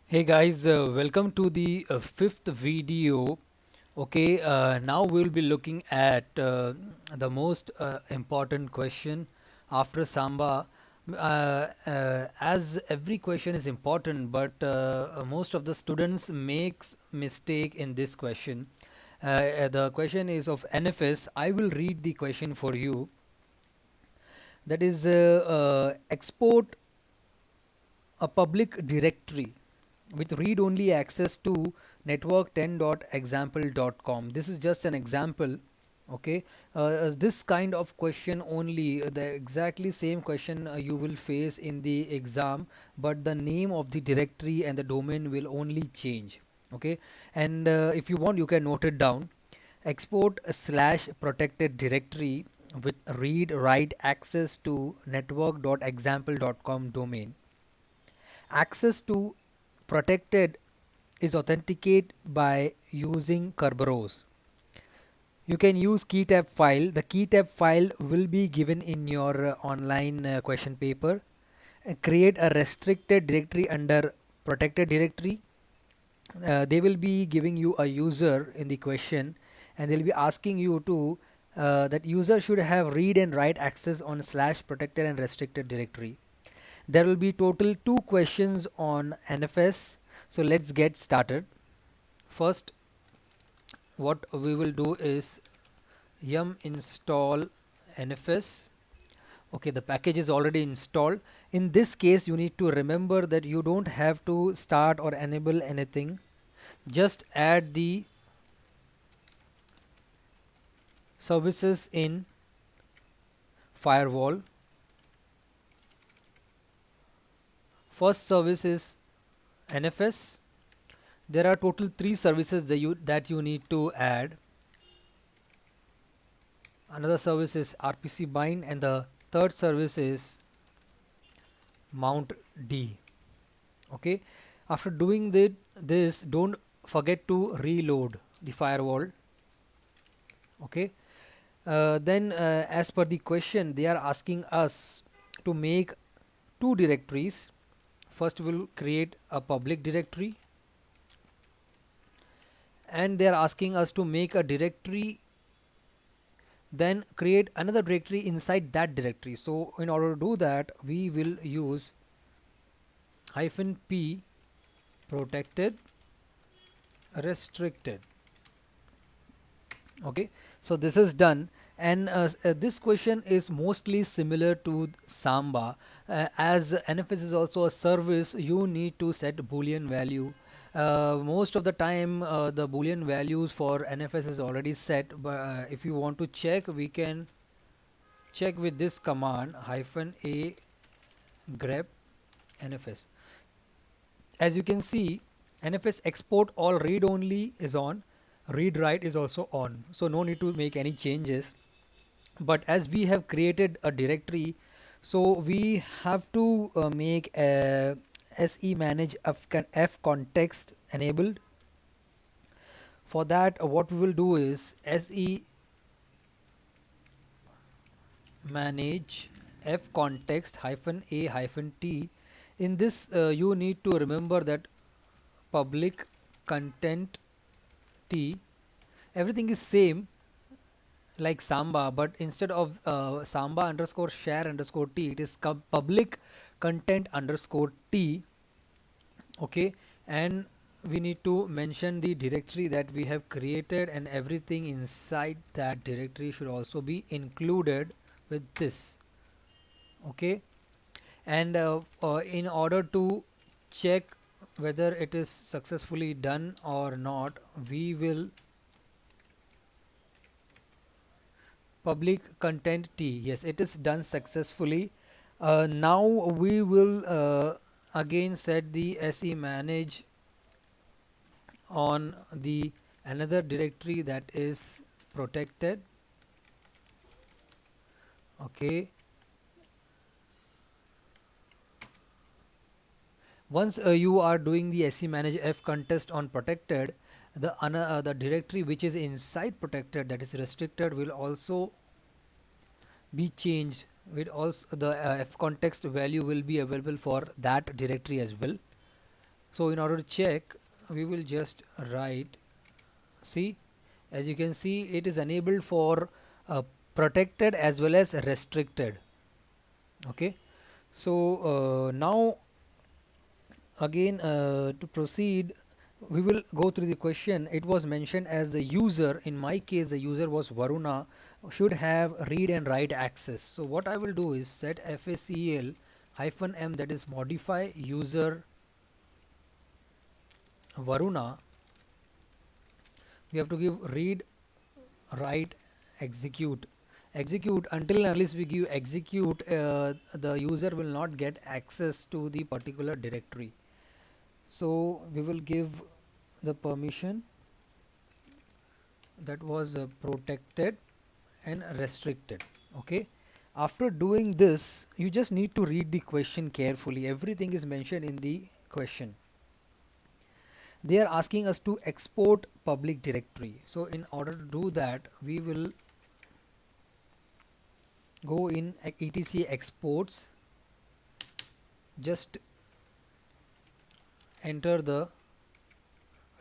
Hey guys, welcome to the fifth video. Okay, now we'll be looking at the most important question after Samba. As every question is important, but most of the students makes mistake in this question. The question is of NFS. I will read the question for you. That is export a public directory with read-only access to network10.example.com. This is just an example. Okay, this kind of question only, the exactly same question you will face in the exam, but the name of the directory and the domain will only change. Okay, and if you want, you can note it down. Export slash protected directory with read write access to network.example.com domain. Access to protected is authenticated by using Kerberos. You can use key tab file. The key tab file will be given in your online question paper. Create a restricted directory under protected directory. They will be giving you a user in the question, and they'll be asking you to that user should have read and write access on slash protected and restricted directory. There will be total two questions on NFS. So let's get started. First, what we will do is yum install NFS. Okay, the package is already installed. In this case, you need to remember that you don't have to start or enable anything. Just add the services in firewall. First service is NFS. There are total three services that you need to add. Another service is RPC bind, and the third service is mount D. Okay, after doing this, don't forget to reload the firewall. Okay, then as per the question, they are asking us to make two directories. First, we'll create a public directory, and they are asking us to make a directory, then create another directory inside that directory. So in order to do that, we will use -p protected restricted. Okay, so this is done, and this question is mostly similar to Samba. As NFS is also a service, you need to set boolean value. Most of the time the boolean values for NFS is already set, but if you want to check, we can check with this command -a grep NFS. As you can see, NFS export all read only is on, read write is also on, so no need to make any changes. But as we have created a directory, so we have to make a se manage f context enabled. For that, what we will do is se manage f context -a-t. In this you need to remember that public content t, everything is same like Samba, but instead of Samba underscore share underscore t, it is public content underscore t. Okay, and we need to mention the directory that we have created, and everything inside that directory should also be included with this. Okay, and in order to check whether it is successfully done or not, we will public content t. Yes, it is done successfully. Now we will again set the se manage on the another directory that is protected. Okay, once you are doing the se manage f contest on protected, the directory which is inside protected, that is restricted, will also be changed. With also the f context value will be available for that directory as well. So in order to check, we will just write, see, as you can see, it is enabled for protected as well as restricted. Okay, so now again, to proceed, we will go through the question. It was mentioned as the user. In my case, the user was Varuna, should have read and write access. So what I will do is set FACL -m, that is modify user Varuna. We have to give read, write, execute. Execute, until and unless we give execute, the user will not get access to the particular directory. So we will give the permission that was protected and restricted. Okay, after doing this, you just need to read the question carefully. Everything is mentioned in the question. They are asking us to export public directory. So in order to do that, we will go in etc exports, just enter the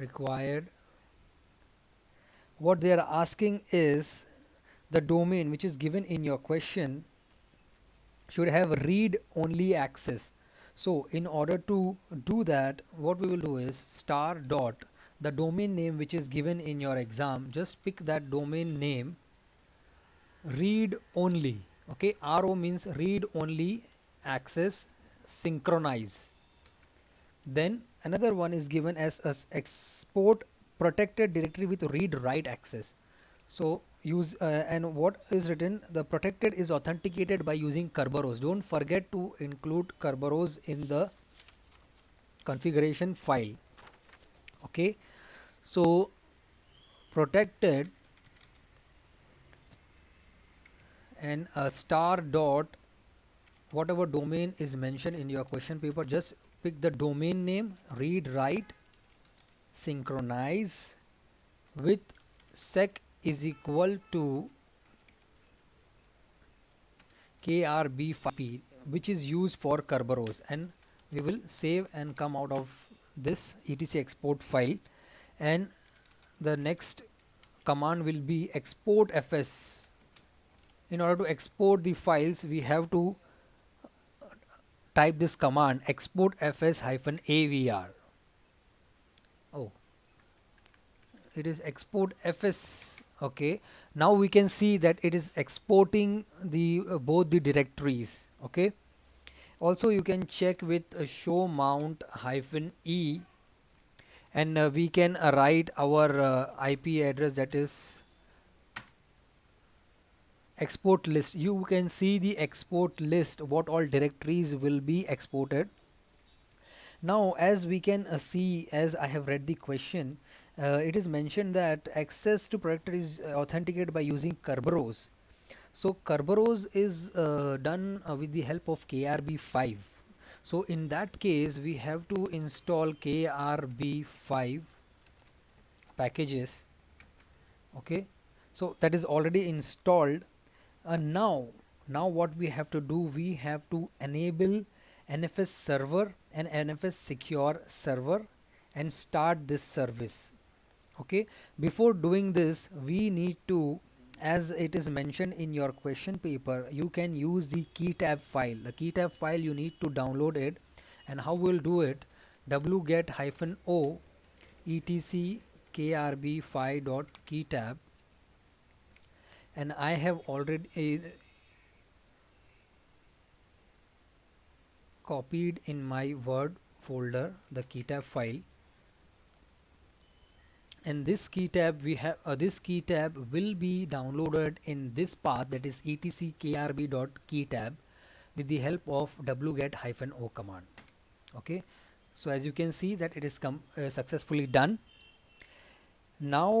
required. What they are asking is the domain which is given in your question should have read only access. So in order to do that, what we will do is star dot the domain name which is given in your exam. Just pick that domain name, read only. Okay, RO means read only access, synchronize. Then another one is given as export protected directory with read write access. So use and what is written, the protected is authenticated by using Kerberos. Don't forget to include Kerberos in the configuration file. Okay, so protected and a star dot whatever domain is mentioned in your question paper, just pick the domain name, read write, synchronize with sec is equal to KRB5P, which is used for Kerberos, and we will save and come out of this etc export file. And the next command will be export fs. In order to export the files, we have to type this command export fs -avr. Oh, it is export fs. Okay, now we can see that it is exporting the both the directories. Okay, also you can check with show mount -e, and we can write our IP address, that is export list. You can see the export list, what all directories will be exported. Now as we can see, as I have read the question, it is mentioned that access to protector is authenticated by using Kerberos. So Kerberos is done with the help of KRB5. So in that case, we have to install KRB5 packages. Okay, so that is already installed. Now what we have to do, we have to enable NFS server and NFS secure server and start this service. Okay, before doing this, we need to, as it is mentioned in your question paper, you can use the keytab file. The keytab file, you need to download it. And how we'll do it, wget -o etc krb5.keytab, and I have already copied in my Word folder the keytab file. And this key tab we have this key tab will be downloaded in this path, that is etc krb.keytab, with the help of wget -o command. Okay, so as you can see that it is successfully done. Now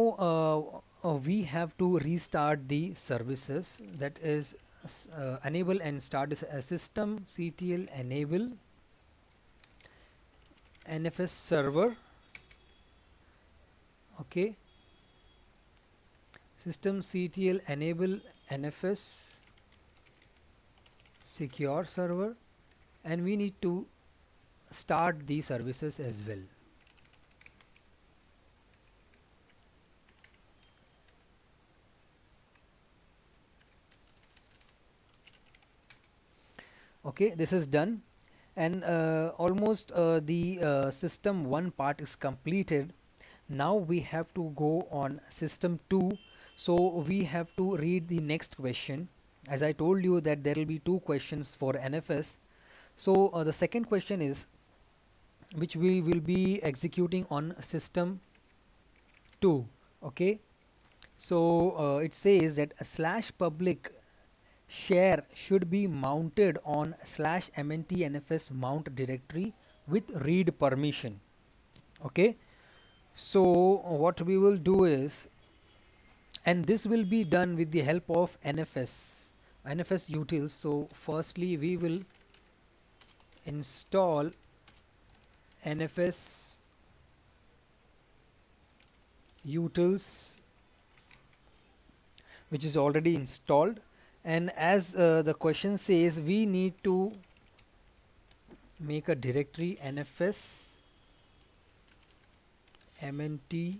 we have to restart the services, that is enable and start system ctl enable NFS server. Okay, system ctl enable NFS secure server, and we need to start the services as well. Okay, this is done, and almost the system 1 part is completed. Now we have to go on system 2, so we have to read the next question. As I told you that there will be two questions for NFS. So the second question is, which we will be executing on system 2. Okay, so it says that a slash public share should be mounted on slash mntnfs mount directory with read permission. Okay, so what we will do is, and this will be done with the help of nfs utils. So firstly we will install nfs utils, which is already installed, and as the question says, we need to make a directory nfs mnt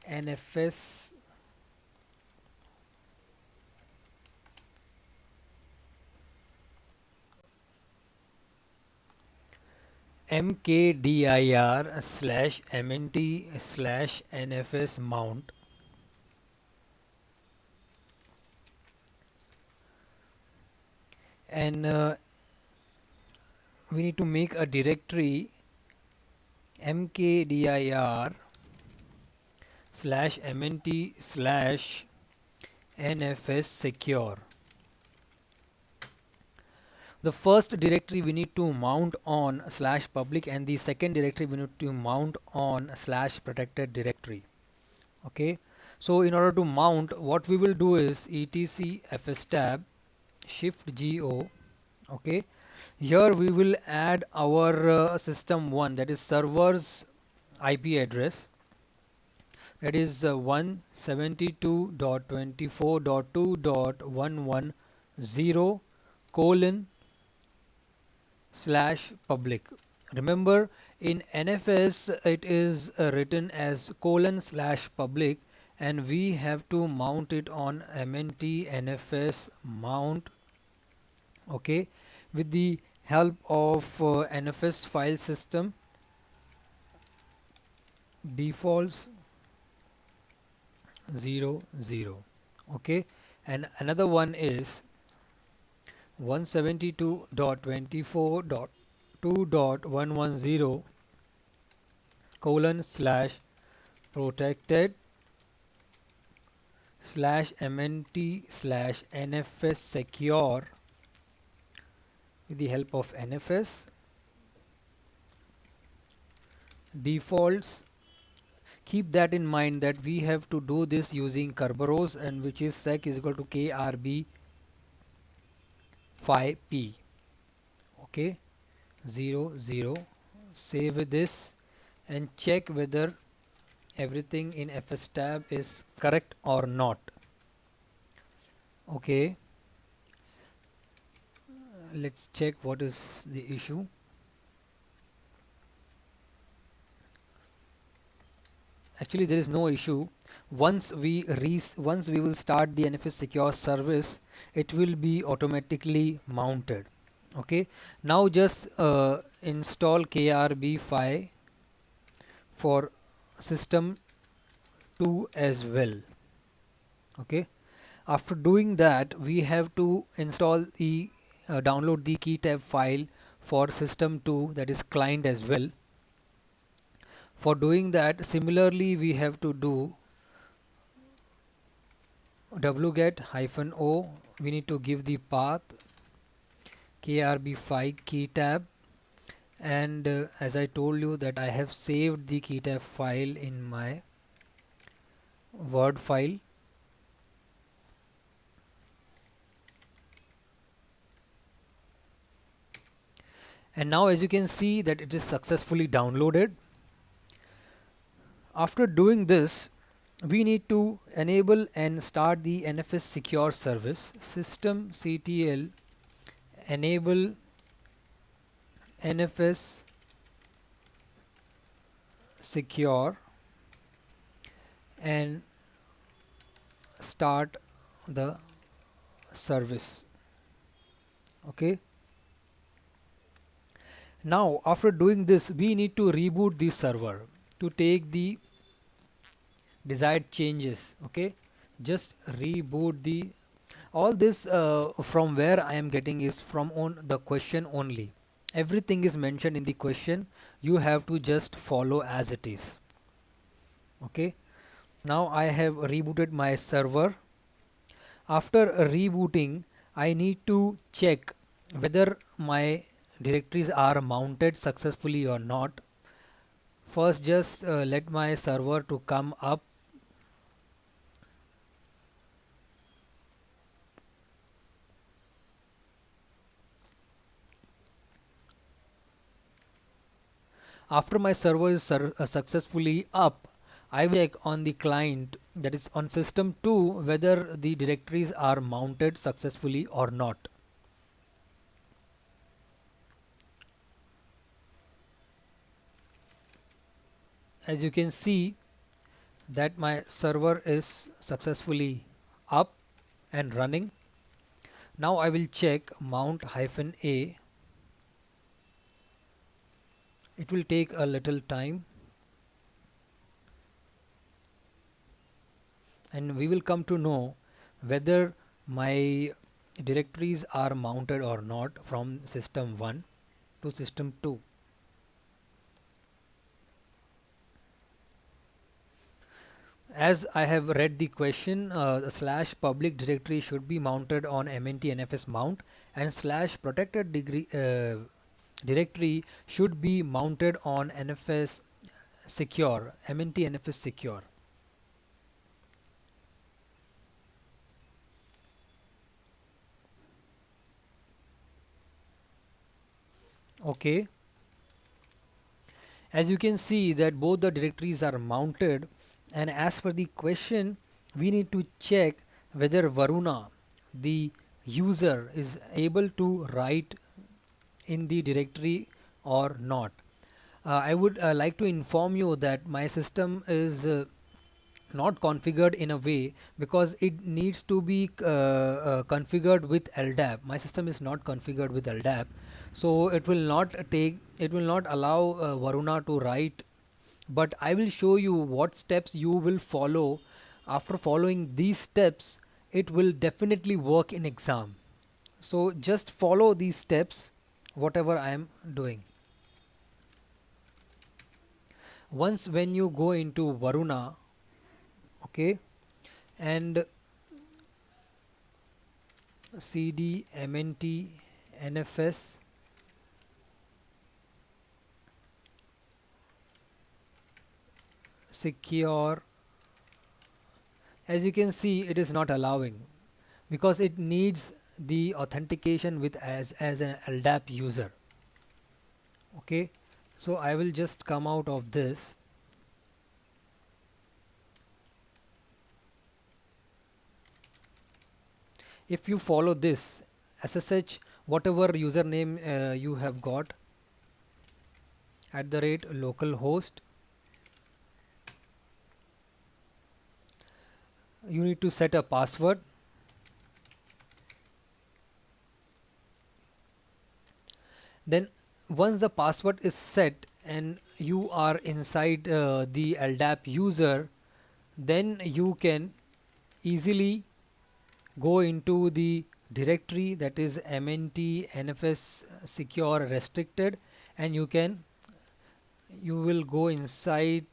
nfs mkdir slash mnt slash nfs mount, and we need to make a directory mkdir slash mnt slash nfs secure. The first directory we need to mount on slash public, and the second directory we need to mount on slash protected directory. Okay, so in order to mount, what we will do is etc fstab shift go. Okay, here we will add our system 1, that is server's IP address, that is 172.24.2.110 colon slash public. Remember, in NFS it is written as colon slash public, and we have to mount it on mnt nfs mount. Okay, with the help of nfs file system defaults 00. Okay, and another one is 172.24.2.110 colon slash protected slash mnt slash nfs secure. With the help of nfs defaults, keep that in mind that we have to do this using Kerberos, and which is sec is equal to krb 5p. Okay, 00. Save this and check whether everything in fs tab is correct or not. Okay, let's check what is the issue. Actually there is no issue. Once we will start the nfs secure service, it will be automatically mounted. Okay, now just install krb5 for system 2 as well. Okay, after doing that, we have to install the download the keytab file for system 2, that is client as well. For doing that, similarly we have to do wget -o. We need to give the path krb5 keytab, and as I told you that I have saved the keytab file in my word file. And now as you can see that it is successfully downloaded. After doing this, we need to enable and start the nfs secure service. Systemctl enable nfs secure, and start the service. Okay, now after doing this we need to reboot the server to take the desired changes. Okay, just reboot the all this from where I am getting is from on the question only. Everything is mentioned in the question, you have to just follow as it is. Okay, now I have rebooted my server. After rebooting, I need to check whether my directories are mounted successfully or not. First just let my server to come up. After my server is successfully up, I will check on the client, that is on system 2, whether the directories are mounted successfully or not. As you can see that my server is successfully up and running. Now I will check mount -a. It will take a little time and we will come to know whether my directories are mounted or not from system 1 to system 2. As I have read the question, the slash public directory should be mounted on MNT NFS mount, and slash protected directory should be mounted on NFS secure, MNT NFS secure. Okay, as you can see that both the directories are mounted, and as per the question we need to check whether Varuna, the user, is able to write in the directory or not. I would like to inform you that my system is not configured in a way because it needs to be configured with LDAP. My system is not configured with LDAP, so it will not allow Varuna to write. But I will show you what steps you will follow. After following these steps, it will definitely work in exam. So just follow these steps, whatever I am doing. Once when you go into Varuna, okay, and cd mnt nfs secure, as you can see it is not allowing because it needs the authentication with as an LDAP user. Okay, so I will just come out of this. If you follow this SSH, whatever username you have got @localhost, you need to set a password. Then once the password is set and you are inside the LDAP user, then you can easily go into the directory, that is MNT NFS secure restricted, and you will go inside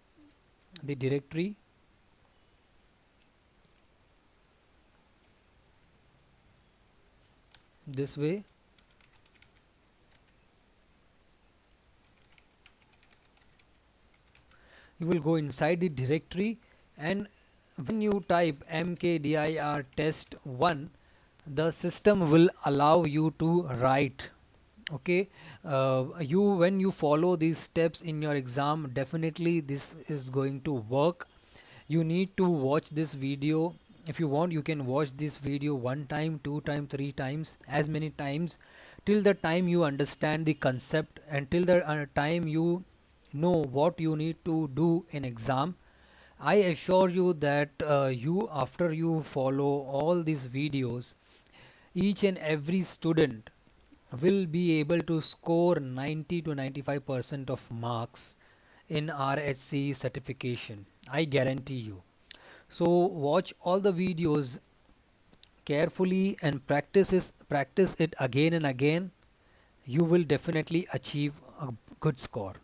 the directory. This way you will go inside the directory, and when you type mkdir test1, the system will allow you to write. Okay, you when you follow these steps in your exam, definitely this is going to work. You need to watch this video. If you want, you can watch this video 1 time, 2 times, 3 times, as many times, till the time you understand the concept and till the time you know what you need to do in exam, I assure you that you after you follow all these videos, each and every student will be able to score 90 to 95% of marks in RHCE certification. I guarantee you. So watch all the videos carefully and practice it again and again. You will definitely achieve a good score.